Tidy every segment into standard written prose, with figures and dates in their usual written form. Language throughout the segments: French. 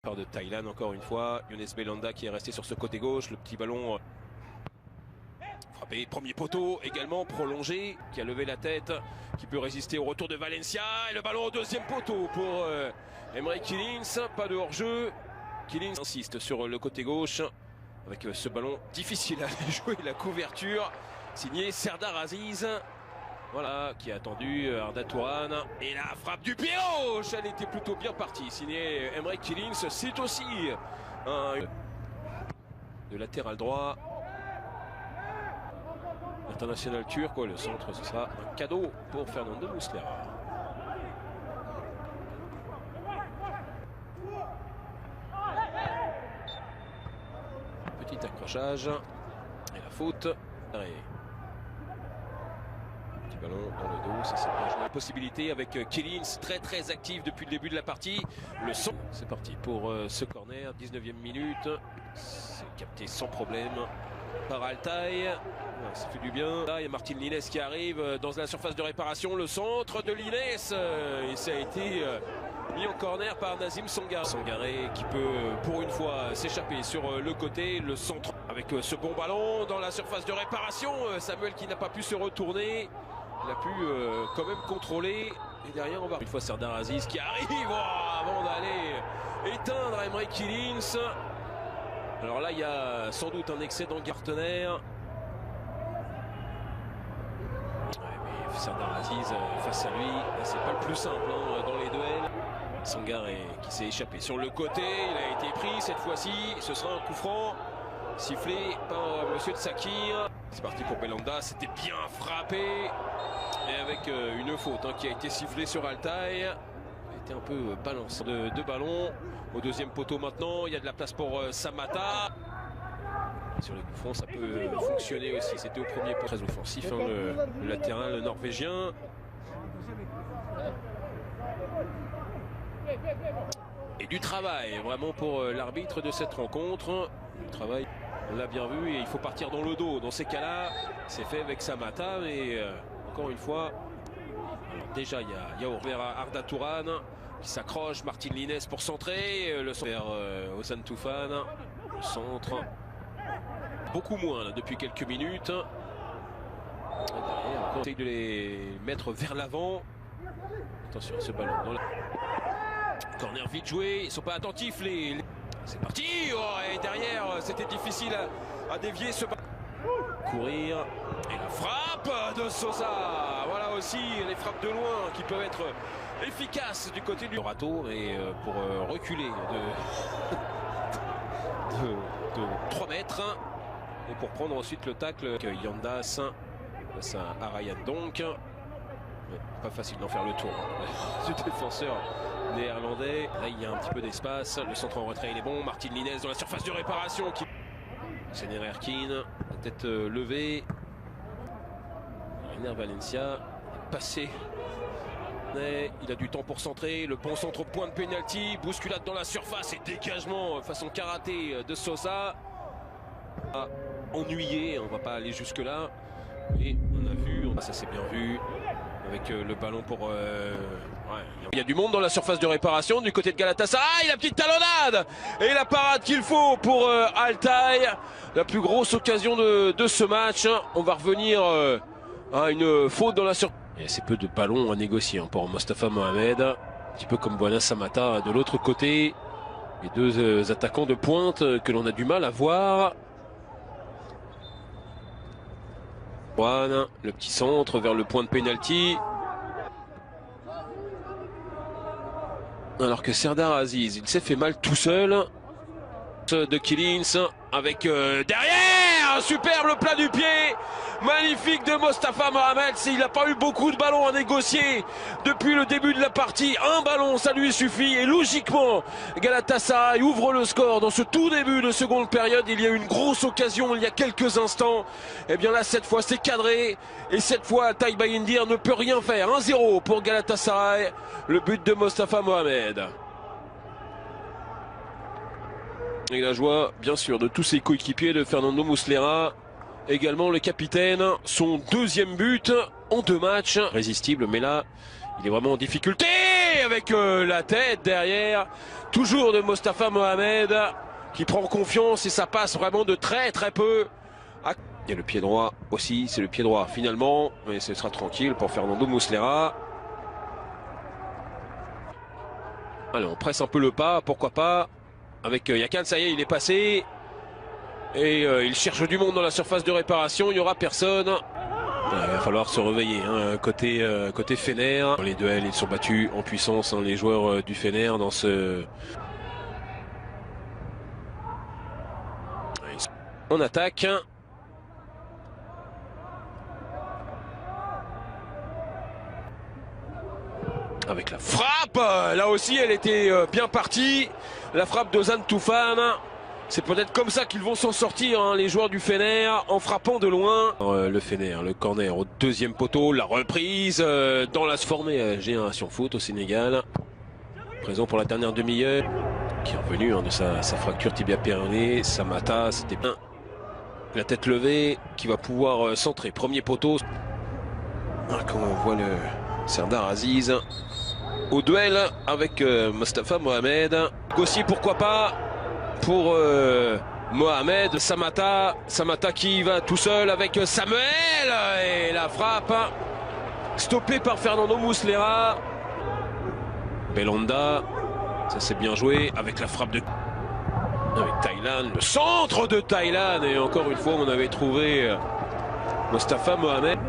De Thaïlande encore une fois, Younes Belhanda qui est resté sur ce côté gauche, le petit ballon frappé, premier poteau également prolongé, qui a levé la tête, qui peut résister au retour de Valencia, et le ballon au deuxième poteau pour Emre Killins, pas de hors-jeu. Killins insiste sur le côté gauche, avec ce ballon difficile à aller jouer, la couverture, signé Serdar Aziz. Voilà, qui a attendu Arda Turan. Et la frappe du pied gauche, elle était plutôt bien partie. Signé Emre Killins, c'est aussi un de latéral droit. International turc, le centre, ce sera un cadeau pour Fernando Muslera. Petit accrochage. Et la faute. Ballon dans le dos, ça c'est bien joué. La possibilité avec Killins, très actif depuis le début de la partie. Le son, c'est parti pour ce corner, 19e minute. C'est capté sans problème par Altay. Ça fait du bien. Là, il y a Martin Lines qui arrive dans la surface de réparation. Le centre de Lines, et ça a été mis en corner par Nazim Sangaré. Sangaré qui peut pour une fois s'échapper sur le côté. Le centre avec ce bon ballon dans la surface de réparation. Samuel qui n'a pas pu se retourner. Il a pu quand même contrôler. Et derrière, on va une fois Serdar Aziz qui arrive avant d'aller éteindre Emre Killins. Alors là, il y a sans doute un excès d'Angartener. Ouais, mais Serdar Aziz face à lui, c'est pas le plus simple dans les duels. Sangaré qui s'est échappé sur le côté. Il a été pris cette fois-ci. Ce sera un coup franc sifflé par Monsieur Tsakir. C'est parti pour Belhanda. C'était bien frappé. Et avec une faute qui a été sifflée sur Altay. Il était un peu balance de deux ballons. Au deuxième poteau maintenant, il y a de la place pour Samata. Sur les coups francs, ça peut fonctionner aussi. C'était au premier poteau. Très offensif, le latéral le norvégien. Et du travail vraiment pour l'arbitre de cette rencontre. Du travail, on l'a bien vu, et il faut partir dans le dos. Dans ces cas-là, c'est fait avec Samata, mais encore une fois, alors déjà il y a vers Arda Turan qui s'accroche, Martin Lines pour centrer, le centre vers Ozan Tufan, le centre, beaucoup moins là, depuis quelques minutes. Derrière, on essaye de les mettre vers l'avant. Attention à ce ballon. Corner vite joué, ils ne sont pas attentifs. C'est parti, et derrière, c'était difficile à dévier ce ballon. Courir, et la frappe de Sosa. Voilà aussi les frappes de loin qui peuvent être efficaces du côté du Rato, et pour reculer de 3 mètres et pour prendre ensuite le tacle avec Yandas face à Ryan donc. Mais pas facile d'en faire le tour du défenseur néerlandais. Là il y a un petit peu d'espace, le centre en retrait il est bon. Martin Lines dans la surface de réparation qui... Sener Erkin, la tête levée. Reiner Valencia passé. Il a du temps pour centrer. Le bon centre au point de pénalty. Bousculade dans la surface et dégagement façon karaté de Sosa. Ennuyé, on va pas aller jusque là. Et on a vu, ça s'est bien vu. Avec le ballon pour... ouais. Il y a du monde dans la surface de réparation du côté de Galatasaray. La petite talonnade et la parade qu'il faut pour Altay. La plus grosse occasion de ce match. On va revenir à une faute dans la surface. Il y a assez peu de ballons à négocier pour Mostafa Mohamed. Un petit peu comme Bouana Samata de l'autre côté. Les deux attaquants de pointe que l'on a du mal à voir. Le petit centre vers le point de pénalty. Alors que Serdar Aziz, il s'est fait mal tout seul. De Killins avec derrière un superbe plat du pied. Magnifique de Mostafa Mohamed. Il n'a pas eu beaucoup de ballons à négocier depuis le début de la partie. Un ballon, ça lui suffit. Et logiquement, Galatasaray ouvre le score dans ce tout début de seconde période. Il y a eu une grosse occasion il y a quelques instants. Et bien là, cette fois, c'est cadré. Et cette fois, Altay Bayindir ne peut rien faire. 1-0 pour Galatasaray. Le but de Mostafa Mohamed. Et la joie, bien sûr, de tous ses coéquipiers, de Fernando Muslera. Également le capitaine, son deuxième but en 2 matts. Résistible, mais là, il est vraiment en difficulté. avec la tête derrière. Toujours de Mostafa Mohamed qui prend confiance et ça passe vraiment de très peu. Il y a le pied droit aussi, c'est le pied droit finalement. Mais ce sera tranquille pour Fernando Muslera. Allez, on presse un peu le pas, pourquoi pas. Avec Yakan, ça y est, il est passé. Et il cherche du monde dans la surface de réparation, il n'y aura personne. Il va falloir se réveiller hein, côté Fener. Dans les duels, ils sont battus en puissance, hein, les joueurs du Fener dans ce... On attaque. Avec la frappe, là aussi elle était bien partie. La frappe d'Ozan Tufan. C'est peut-être comme ça qu'ils vont s'en sortir, hein, les joueurs du Fener, en frappant de loin. Le Fener, le corner au deuxième poteau, la reprise dans la se formée Génération Foot au Sénégal. Présent pour la dernière demi-heure, qui est revenu hein, de sa fracture tibia péronée. Samata, c'était bien. La tête levée, qui va pouvoir centrer. Premier poteau. Quand on voit le Serdar Aziz au duel avec Mostafa Mohamed. Aussi, pourquoi pas pour Mohamed. Samata qui va tout seul avec Samuel et la frappe stoppée par Fernando Muslera. Belhanda, ça c'est bien joué avec la frappe de avec Taylan, le centre de Taylan et encore une fois on avait trouvé Mostafa Mohamed.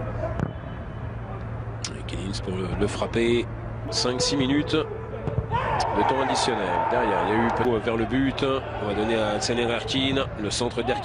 Kellins pour le frapper. 5-6 minutes de temps additionnel. Derrière, il y a eu vers le but. On va donner à Tsener Erkin, le centre d'Erkin.